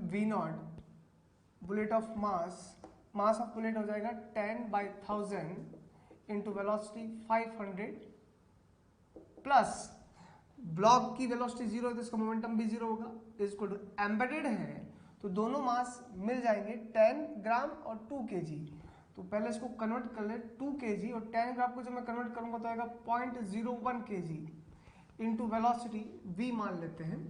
We naught bullet of mass of bullet हो जाएगा 10/1000 into velocity 500 plus block की velocity 0 है तो इसका मोमेंटम भी 0 होगा, इसको एम्बेडेड है तो दोनों मास मिल जाएंगे 10 ग्राम और 2 kg। तो पहले इसको कन्वर्ट कर ले 2 kg और 10 ग्राम को जब मैं कन्वर्ट करूंगा तो आएगा 0.01 kg इंटू वेलोसिटी v मान लेते हैं।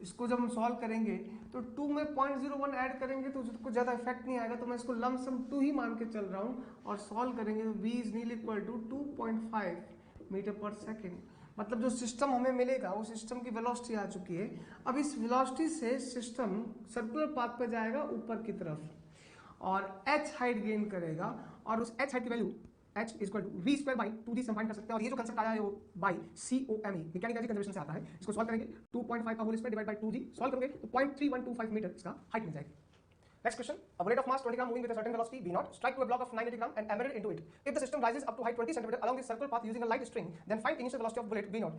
इसको जब हम सॉल्व करेंगे तो 2 में 0.01 ऐड करेंगे तो उसको ज़्यादा इफेक्ट नहीं आएगा, तो मैं इसको लमसम 2 ही मान के चल रहा हूँ और सॉल्व करेंगे तो v is nil equal to 2.5 metre पर सेकेंड। मतलब जो सिस्टम हमें मिलेगा वो सिस्टम की वेलोसिटी आ चुकी है। अब इस वेलोसिटी से सिस्टम सर्कुलर पाथ पे जाएगा ऊपर की तरफ और h हाइट गेन करेगा और उस h हाइट की value h equal to v square by 2g से फाइंड कर सकते हैं। और ये जो कंसेप्ट आया है वो by COME mechanical energy conservation से आता है। इसको सॉल्व करेंगे 2.5 का whole square divide by 2g solve करोगे तो 0.3125 मीटर इसका हाइट मिल जाएगी। Next question. A bullet of mass 20 gram moving with a certain velocity v naught strike to a block of 980 gram and embedded into it. If the system rises up to height 20 cm along the circle path using a light string, then find initial velocity of bullet v naught.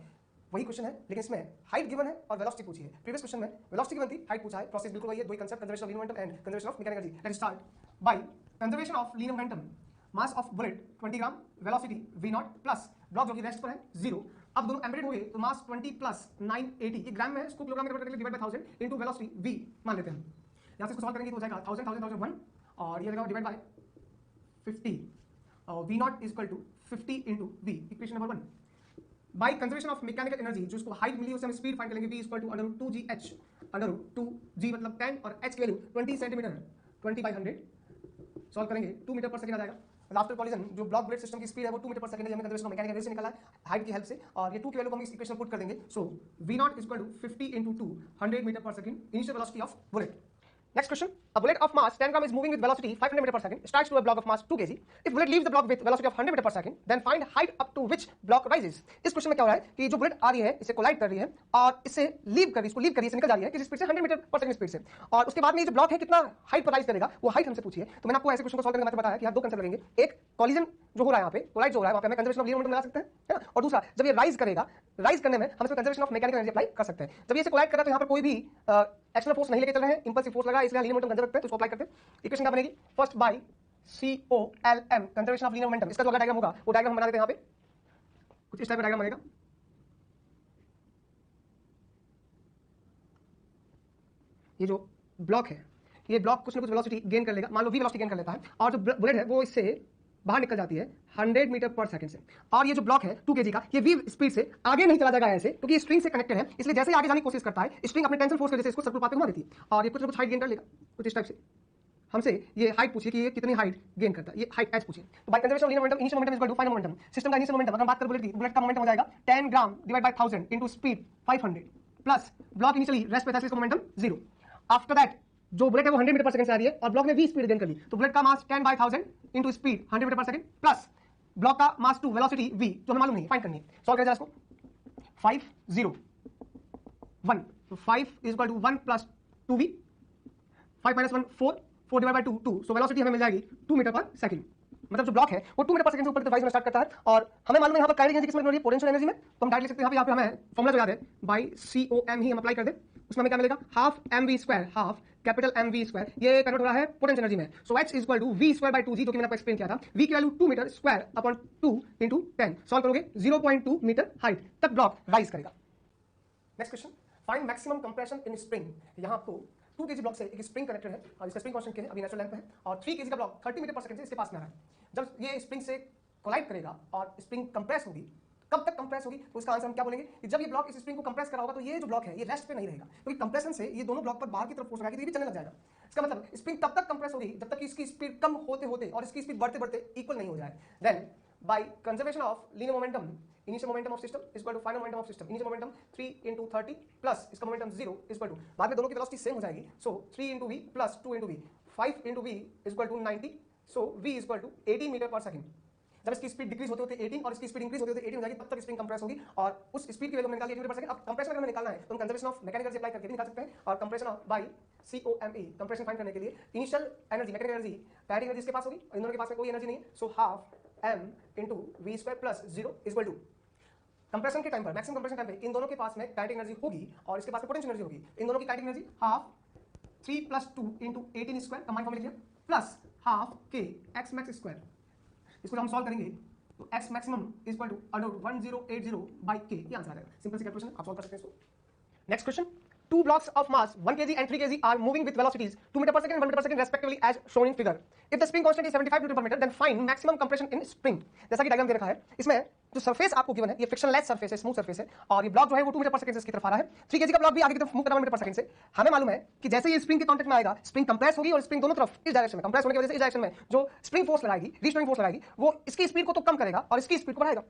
वही question है लेकिन इसमें height given है और velocity पूछी है। Previous question में velocity given थी, हाइट पूछा है। प्रोसेस बिल्कुल वही है, दो ही concept, conservation of linear momentum and conservation of mechanical energy. Let's start by conservation of linear momentum. Mass of bullet 20 gram, velocity v naught plus block जो कि रेस्ट पर है 0। अब दोनों एम्बेडेड हुए तो मास 20 प्लस 980, ये ग्राम में है, इसको किलोग्राम में कन्वर्ट करके divide by 1000 into velocity v मान लेते हैं। यहाँ से इसको सॉल्व करेंगे तो हो जाएगा 1000 और ये डिवाइड बाय 50 और v naught is equal to 50 into v, equation number 1। By conservation of mechanical energy, जो इसको हाइट मिली उसे हम स्पीड फाइंड करेंगे, v equal to √2gh, √2g मतलब 10 और h की वैल्यू 20 सेंटीमीटर, 20/100 सॉल्व करेंगे 2 मीटर पर सेकंड आ जाएगा। आफ्टर कॉलिजन जो ब्लॉक ब्लेड सिस्टम की स्पीड है वो 2 मीटर पर सेकंड है, हमने कंजर्वेशन ऑफ मैकेनिकल एनर्जी से निकाला है हाइट की हेल्प से, और ये 2 की वैल्यू को हम इस इक्वेशन में पुट कर देंगे। So v naught is equal to 50 into 2, 100 metre पर second, initial velocity of bullet. Next question. A bullet of mass 10 gram is moving with velocity 500 meter per second, strikes to a block of mass 2 kg. If bullet leaves the block with velocity of 100 meter per second, then find height up to which block rises. इस question में क्या हो रहा है कि जो bullet आ रही है इसे कोलाइड कर रही है और इससे लीव कर रही है, इसको लीव कर रही है, निकल जा रही है किस स्पीड से, 100 मीटर पर सेकंड स्पीड से, और उसके बाद में ये जो ब्लॉक है कितना हाइट पर राइज करेगा वो हाइट हमसे पूछी है। तो मैंने आपको ऐसे क्वेश्चन को सॉल्व करने का बताया कि आप दो कंसेप्ट लगेंगे, एक कॉलिजन जो हो रहा है यहाँ पे, कोलाइड जो हो रहा है वहाँ पे हमें कंजर्वेशन ऑफ लीनियर मोमेंटम लगा सकते हैं, है ना, और दूसरा जब ये राइज करेगा, राइज करने में हम इसमें conservation of mechanical energy apply कर सकते हैं। जब ये इसे कोलाइड कर रहा है तो यहाँ पर कोई भी एक्सटर्नल फोर्स नहीं लेके चल रहे हैं, इंपल्सिव फोर्स लगा, इसलिए लीनियर मोमेंटम कंजर्व रखते हैं, तो उसको अप्लाई करते हैं। इक्वेशन क्या बनेगी, first by COLM conservation of linear momentum, इसका जो डायग्राम होगा वो डायग्राम हम बना देते हैं। यहाँ पे कुछ इस टाइप का डायग्राम बनेगा, ये जो ब्लॉक है ये ब्लॉक कुछ ना कुछ वेलोसिटी गेन कर लेगा, मान लो v वेलोसिटी गेन कर लेता है, और जो बुलेट है वो इससे बाहर निकल जाती है 100 मीटर पर सेकंड से, और ये जो ब्लॉक है 2 kg का ये v स्पीड से आगे नहीं चला जाएगा ऐसे, क्योंकि ये स्ट्रिंग से कनेक्टेड है, इसलिए जैसे ही आगे जाने की कोशिश करता है स्ट्रिंग अपने टेंशन फोर्स की वजह से इसको सर्कुलर पाथ पे घुमा देती है और ये कुछ ना कुछ हाइट गेन कर लेगा, कुछ इस टाइप से। हमसे ये हाइट पूछी कि ये कितनी हाइट गेन करता है, ये हाइट h पूछी। तो by conservation of linear momentum initial momentum is equal to final momentum. System का इनिशियल मोमेंटम अगर हम बात करें बुलेट की, बुलेट का मोमेंटम हो जाएगा 10 gram divide by 1000 into speed 500 plus block initially rest पे था इसका मोमेंटम 0। आफ्टर दैट जो बुलेट है वो 100 मीटर पर सेकंड से आ रही है और ब्लॉक ने v स्पीड गेन कर ली, तो बुलेट का मास 10/1000 इनटू स्पीड 100 मीटर पर सेकंड प्लस ब्लॉक का मास 2 वेलोसिटी v जो हमें मालूम नहीं, फाइंड करनी है। सॉल्व करें जरा इसको, 5 0 1, तो 5 is equal to 1 plus 2v, 5 minus 1 4, 4 divide by 2 2, so velocity हमें मिल जाएगी 2 मीटर पर सेकंड। मतलब जो ब्लॉक है वो 2 मीटर पर सेकंड से ऊपर की तरफ राइज होना स्टार्ट करता है, और हमें मालूम है यहाँ पर काइनेटिक एनर्जी किसमें मिल रही है, पोटेंशियल एनर्जी में, तो हम डायरेक्ट लिख सकते हैं यहाँ पे हमें फॉर्मूला जो याद है बाय COM ही हम अप्लाई कर दें, उसमें हमें क्या मिलेगा, half mv square, half capital mv square, ये कन्वर्ट हो रहा है पोटेंशियल एनर्जी में। So h is equal to v square by 2g, जो कि मैंने आपको एक्सप्लेन किया था, v की value 2 metre square upon 2 into 10, solve करोगे 0.2 मीटर हाइट तक ब्लॉक राइज करेगा। Next question, find maximum compression in spring. यहाँ आपको 2 kg ब्लॉक से एक स्प्रिंग कनेक्टेड है और इसका स्प्रिंग कांस्टेंट के है, अभी नेचुरल लेंथ पे है, और 3 kg का ब्लॉक 30 मीटर पर सेकंड से इसके पास में आ रहा है। जब ये स्प्रिंग से कोलाइड करेगा और स्प्रिंग कंप्रेस होगी, कब तक कंप्रेस होगी, तो इसका आंसर हम क्या बोलेंगे कि जब ये ब्लॉक इस स्प्रिंग को कंप्रेस करा होगा तो ये जो ब्लॉक है ये रेस्ट पे नहीं रहेगा, क्योंकि कंप्रेशन से ये दोनों ब्लॉक पर बाहर की तरफ फोर्स लगाएगी तो ये भी चलने लग जाएगा। इसका मतलब स्प्रिंग तब तक कंप्रेस होगी जब तक कि इसकी स्पीड कम होते होते और इसकी स्पीड बढ़ते बढ़ते इक्वल नहीं हो जाए। Then by conservation of linear momentum, initial momentum of system is equal to final momentum of system, initial momentum 3 into 30 plus इसका मोमेंटम 0 इज इक्वल टू, बाद में दोनों की वेलोसिटी सेम हो जाएगी, so 3 into v plus 2 into v, 5 into v is equal to 90, so v is equal to 80 metre पर second. जब इसकी स्पीड डिक्रीज होते होते 18 और इसकी स्पीड इंक्रीज होते होते 18 हो जाएगी, तब तक स्प्रिंग कंप्रेस होगी और उस स्पीड की वैल्यू हमने निकाली 80 मीटर पर सेकंड। अब कंप्रेशन अगर हमें निकालना है तो हम conservation of mechanical energy apply करके भी निकाल सकते हैं, और compression of by COME compression find करने के लिए initial energy mechanical energy kinetic energy इसके पास होगी, इन दोनों के पास में कोई एनर्जी नहीं है, so half m into v square plus 0 is equal to, compression के टाइम पर, मैक्सिमम कंप्रेशन टाइम पे इन दोनों के पास में काइनेटिक एनर्जी होगी और इसके पास में पोटेंशियल एनर्जी होगी, इन दोनों की kinetic energy half 3 + 2 × 18 square combine form लिख लिया plus half K X max square. इसको जब हम सॉल्व करेंगे तो x maximum is equal to √1080 by K, ये आंसर आ जाएगा। सिंपल सी कैलकुलेशन, आप सॉल्व कर सकते हैं इसको। Next question, two blocks of mass 1 kg and 3 kg are moving with velocities 2 meter per second and 1 meter per second respectively as shown in figure. If the spring constant is 75 Newton per meter, then find maximum compression in spring. जैसा कि diagram दे रखा है, इसमें जो surface आपको given है ये frictionless surface है, स्मूथ सरफेस है, और ये ब्लॉक जो है वो 2 मीटर पर सेकंड से इसकी तरफ आ रहा है। 3 kg का ब्लॉक भी आगे की तरफ मूव कर रहा है 1 मीटर पर सेकंड से। हमें मालूम है कि जैसे ये स्प्रिंग के कांटेक्ट में आएगा, स्प्रिंग कंप्रेस होगी और स्प्रिंग दोनों तरफ इस डायरेक्शन में कंप्रेस होने की वजह से इस डायरेक्शन में जो स्प्रिंग फोर्स लगाएगी, रिस्टोरिंग फोर्स लगाएगी, वो इसकी स्पीड को तो कम करेगा और इसकी स्पीड को बढ़ाएगा।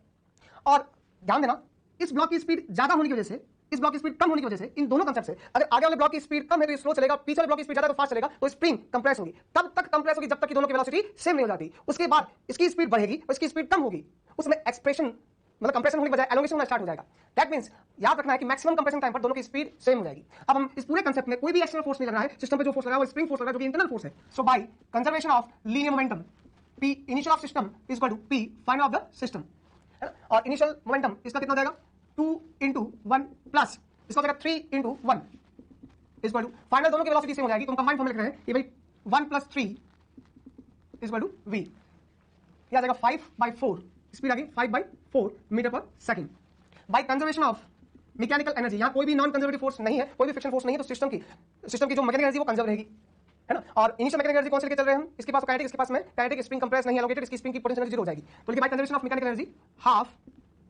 और ध्यान देना, इस ब्लॉक की स्पीड ज्यादा होने की वजह से, इस ब्लॉक की स्पीड कम होने की वजह से, इन दोनों कंसेप्ट से अगर आगे वाले ब्लॉक की स्पीड कम है तो स्लो चलेगा, पीछे वाले ब्लॉक की स्पीड ज्यादा तो फास्ट चलेगा, तो स्प्रिंग कंप्रेस होगी। तब तक कंप्रेस होगी जब तक कि दोनों की वेलोसिटी सेम नहीं हो जाती। उसके बाद इसकी स्पीड बढ़ेगी और इसकी स्पीड कम होगी, उसमें एक्सप्रेशन मतलब कंप्रेशन होने के बजाय एलोंगेशन होना स्टार्ट हो जाएगा। दैट मींस याद रखना है कि मैक्सिमम कंप्रेशन टाइम पर दोनों की स्पीड सेम हो जाएगी। अब हम इस पूरे कंसेप्ट में कोई भी एक्सटर्नल फोर्स नहीं लग रहा है, सिस्टम पे जो फोर्स लगा है वो स्प्रिंग फोर्स लगा है जो कि इंटरनल फोर्स है। So by conservation of linear momentum P initial of system is equal to P final of the system, और इनिशियल मोमेंटम इसका कितना हो जाएगा 2 × 1 प्लस इसका हो जाएगा 3 × 1 इज इक्वल टू फाइनल, दोनों की वेलोसिटी सेम हो जाएगी। तो हम कंबाइन फॉर्म में लिख रहे हैं कि भाई 1 + 3 इज इक्वल टू v, ये आ जाएगा 5/4, स्पीड आ गई 5/4 मीटर पर second. By conservation of mechanical energy, यहाँ कोई भी नॉन कंजर्वेटिव फोर्स नहीं है, कोई भी फ्रिक्शन फोर्स नहीं है, तो सिस्टम की जो मैकेनिकल एनर्जी वो कंजर्व रहेगी, है ना। और इनिशियल मैकेनिकल एनर्जी कौन से लेके चल रहे हैं हम, इसके पास काइनेटिक, इसके पास में काइनेटिक, स्प्रिंग कंप्रेस नहीं एलोकेटेड, इसकी स्प्रिंग की पोटेंशियल एनर्जी 0 हो जाएगी। तो by conservation of mechanical energy half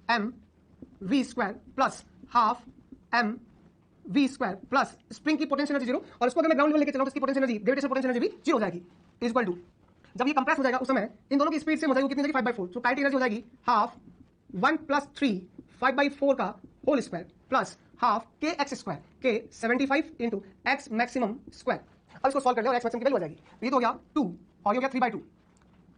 mv² plus half mv² plus spring की पोटेंशियल एनर्जी 0, और इसको अगर मैं ग्राउंड लेवल लेके चलाऊं तो इसकी potential energy, gravitational potential energy भी 0 हो जाएगी, इज इक्वल टू जब ये कंप्रेस हो जाएगा उस समय इन दोनों की स्पीड सेम हो जाएगी, कितनी हो जाएगी 5/4। तो काइनेटिक एनर्जी हो जाएगी हाफ 1 + 3 5/4 का whole square plus half K x square, के 75 × एक्स मैक्सिमम स्क्वायर। अब इसको सॉल्व कर लिया और एक्स मैक्सिमम की वैल्यू आ जाएगी। तो ये तो हो गया 2 और ये हो गया 3/2,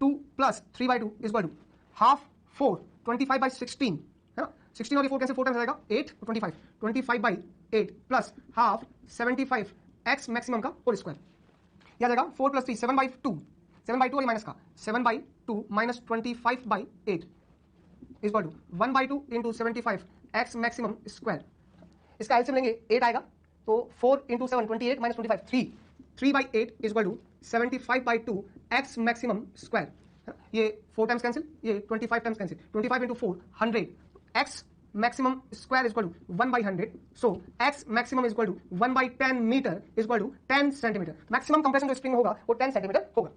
2 + 3/2 इज इक्वल टू हाफ 4 25/16, है ना। 16 और ये 4 कैंसिल, 4 टाइम्स आ जाएगा 8 तो 25/8 प्लस हाफ 75 एक्स मैक्सिमम का होल स्क्वायर, यह आ जाएगा 4 + 3 7/2, 7/2 और माइनस का 7/2 - 25/8 is equal to 1/2 × 75 x maximum square. इसका एलसीएम लेंगे 8 आएगा, तो 4 × 7 28 - 25 3/8 is equal to 75/2 x maximum square. ये 4 टाइम्स कैंसिल, ये 25 times cancel, 25 × 4 100 x maximum square is equal to 1/100। So x maximum is equal to 1/10 metre is equal to 10 centimetre. Maximum compression जो spring होगा वो 10 centimetre होगा।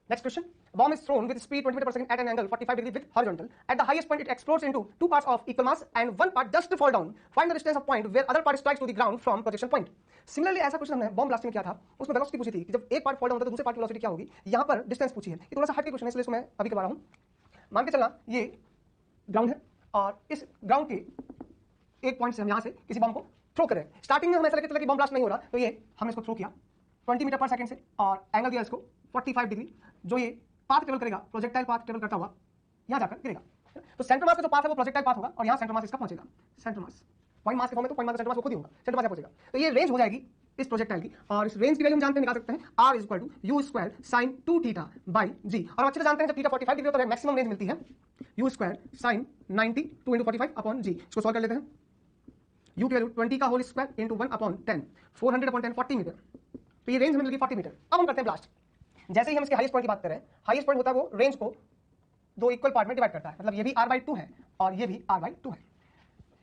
Next question. Bomb is thrown with speed 20 meter per second at an angle 45 degree with horizontal. At the highest point, it explodes into 2 parts of equal mass and one part just fall down. Find the distance of point where other part strikes to the ground from projection point. Similarly, ऐसा question हमने bomb blasting में किया था, उसमें velocity पूछी थी कि जब एक पार्ट फॉल डाउन होता है तो दूसरे पार्ट की वेलोसिटी क्या होगी। यहाँ पर डिस्टेंस पूछी है, ये थोड़ा सा हट के क्वेश्चन है इसलिए इसको मैं अभी करवा रहा हूँ। मान के चलना ये ग्राउंड है और इस ग्राउंड के एक पॉइंट से हम यहाँ से किसी बॉम्ब को थ्रो करें। स्टार्टिंग में हम ऐसा लगता था कि बॉम्ब ब्लास्ट नहीं हो रहा, तो ये हमने इसको थ्रो किया 20 मीटर पर सेकंड से और एंगल दिया इसको 45 डिग्री, जो ये पाथ ट्रेवल करेगा, प्रोजेक्टाइल पाथ ट्रेवल करता हुआ यहाँ जाकर गिरेगा। तो सेंटर मास का जो पाथ है वो प्रोजेक्टाइल पाथ होगा और यहाँ सेंटर मास इसका पहुंचेगा। सेंटर मास पॉइंट मास के फॉर्म में, तो पॉइंट मास सेंटर मास को खुद ही होगा, सेंटर मास पहुंचेगा। तो ये रेंज हो जाएगी इस प्रोजेक्टाइल की, और इस रेंज की वैल्यू हम जानते हैं, निकाल सकते हैं r is equal to u² sin 2θ/g। और अच्छे से जानते हैं जब थीटा 45 डिग्री होता है मैक्सिमम रेंज मिलती है u² sin 90 2 × 45/g। इसको सॉल्व कर लेते हैं। u की वैल्यू 20 का होल स्क्वायर इंटू 1/10, 400/10 40 मीटर, तो ये रेंज हमें मिल गई 40 मीटर। अब हम करते हैं ब्लास्ट। जैसे ही हम इसके हाईएस्ट पॉइंट की बात कर रहे हैं, हाईएस्ट पॉइंट होता है वो रेंज को 2 इक्वल पार्ट में डिवाइड करता है, मतलब ये भी r/2 है और ये भी r/2 है।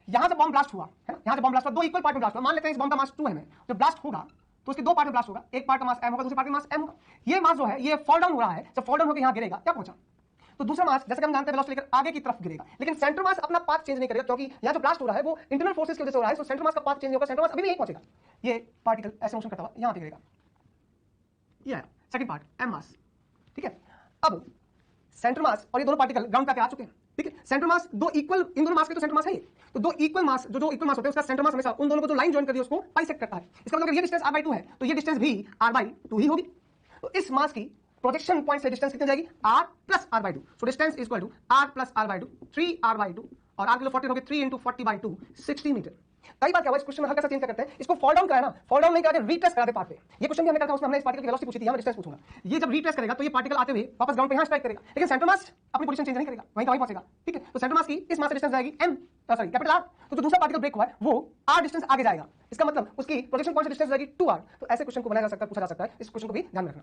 यहां से बॉम्ब ब्लास्ट हुआ है ना, यहां से बॉम्ब ब्लास्ट हुआ, 2 इक्वल पार्ट में ब्लास्ट हुआ। मान लेते हैं इस बॉम्ब का मास 2 है, जब ब्लास्ट होगा तो उसके 2 पार्ट में ब्लास्ट होगा, एक पार्ट का मास m होगा, दूसरे पार्ट का मास m होगा। ये मास जो है ये फॉल डाउन हो रहा है, जब फॉल डाउन होकर यहां गिरेगा क्या पहुंचा, तो दूसरा मास जैसे कि हम जानते हैं वेलोसिटी लेकर आगे की तरफ गिरेगा, लेकिन सेंटर मास अपना पाथ चेंज नहीं करेगा, क्योंकि यहां जो ब्लास्ट हो रहा है वो इंटरनल फोर्सेस की वजह से हो रहा है। तो सेंटर मास का पाथ चेंज होगा, सेंटर मास अभी भी यहीं पहुंचेगा। ये पार्टिकल ऐसे मोशन करता हुआ यहां गिरेगा, ये सेकंड पार्ट m मास, ठीक है। अब सेंटर मास और ये दोनों पार्टिकल ग्राउंड पे आ चुके हैं, ठीक है। सेंटर मास 2 इक्वल, इन दोनों मास के तो सेंटर मास है ये, तो 2 इक्वल मास जो इक्वल मास होते हैं उसका सेंटर मास हमेशा उन दोनों को जो लाइन जॉइन कर दी है उसको बाइसेक्ट करता है। इसका मतलब ये डिस्टेंस r/2 है तो ये डिस्टेंस भी r/2 ही होगी। तो इस मास की प्रोजेक्शन पॉइंट से डिस्टेंस कितनी जाएगी, r + r/2। So distance is equal to r + r/2, 3r/2, और r के लिए 40 हो गए, 3 × 40/2 60 मीटर। कई बार क्या हुआ, इस क्वेश्चन में हल्का सा चेंज करते हैं, इसको फॉल डाउन कराना, फॉल डाउन नहीं करा के रीट्रेस करा दे पाथ पे। ये क्वेश्चन भी हमने करा था, उसमें हमने इस पार्टिकल की वेलोसिटी पूछी थी, यहां डिस्टेंस पूछूंगा। ये जब रीट्रेस करेगा तो ये पार्टिकल आते हुए वापस ग्राउंड पे यहां स्ट्राइक करेगा, लेकिन सेंटर मास अपनी पोजीशन चेंज नहीं करेगा, वहीं का वहीं पहुंचेगा। ठीक है, तो सेंटर मास की इस मास से डिस्टेंस जाएगी m, सॉरी कैपिटल R। तो जो दूसरा पार्टिकल ब्रेक हुआ है वो r डिस्टेंस आगे जाएगा, इसका मतलब उसकी प्रोजेक्शन पॉइंट से डिस्टेंस जाएगी 2r। तो ऐसे क्वेश्चन को बनाया जा सकता है, पूछा जा सकता है, इस क्वेश्चन को भी ध्यान में रखना।